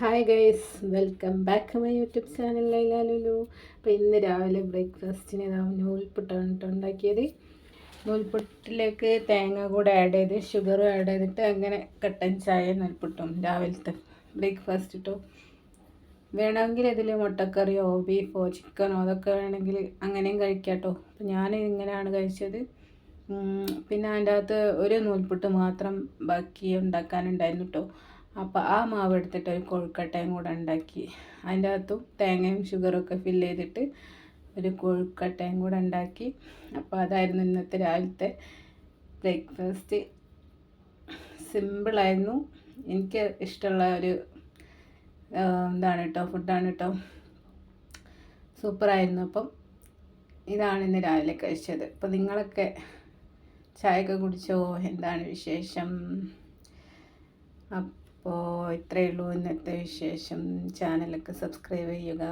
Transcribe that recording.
Hi guys, welcome back my YouTube channel Laila Lulu. അപ്പോൾ ഇന്ന് രാവിലെ ബ്രേക്ക്ഫാസ്റ്റിന് നൂൽപുട്ടാണ് ഉണ്ടാക്കിയത്. നൂൽപുട്ടിലേക്ക് തേങ്ങ കൂടെ ആഡ് ചെയ്ത് ഷുഗറും ആഡ് ചെയ്തിട്ട് അങ്ങനെ കട്ടൻ ചായ നൂൽപുട്ടും രാവിലത്തെ ബ്രേക്ക്ഫാസ്റ്റ് ഇട്ടോ. വേണമെങ്കിൽ ഇതിൽ മുട്ടക്കറിയോ ബീഫോ ചിക്കനോ അതൊക്കെ വേണമെങ്കിൽ അങ്ങനെയും കഴിക്കാം കേട്ടോ. അപ്പോൾ ഞാൻ ഇങ്ങനെയാണ് കഴിച്ചത്. പിന്നെ അതിൻ്റെ അകത്ത് ഒരു നൂൽപുട്ട് മാത്രം ബാക്കി ഉണ്ടാക്കാനുണ്ടായിരുന്നു കേട്ടോ. അപ്പോൾ ആ മാവ് എടുത്തിട്ട് ഒരു കൊഴുക്കട്ടയും കൂടെ ഉണ്ടാക്കി അതിൻ്റെ അകത്തും തേങ്ങയും ഷുഗറൊക്കെ ഫില്ല് ചെയ്തിട്ട് ഒരു കൊഴുക്കട്ടയും കൂടെ ഉണ്ടാക്കി. അപ്പോൾ അതായിരുന്നു ഇന്നത്തെ രാവിലത്തെ ബ്രേക്ക്ഫാസ്റ്റ്. സിമ്പിളായിരുന്നു, എനിക്ക് ഇഷ്ടമുള്ള ഒരു എന്താണ് കേട്ടോ, ഫുഡാണ് കേട്ടോ. സൂപ്പറായിരുന്നു. അപ്പം ഇതാണ് ഇന്ന് രാവിലെ കഴിച്ചത്. അപ്പോൾ നിങ്ങളൊക്കെ ചായയൊക്കെ കുടിച്ചോ? എന്താണ് വിശേഷം? അപ്പോൾ ഇത്രയേ ഉള്ളൂ ഇന്നത്തെ വിശേഷം. ചാനലൊക്കെ സബ്സ്ക്രൈബ് ചെയ്യുക.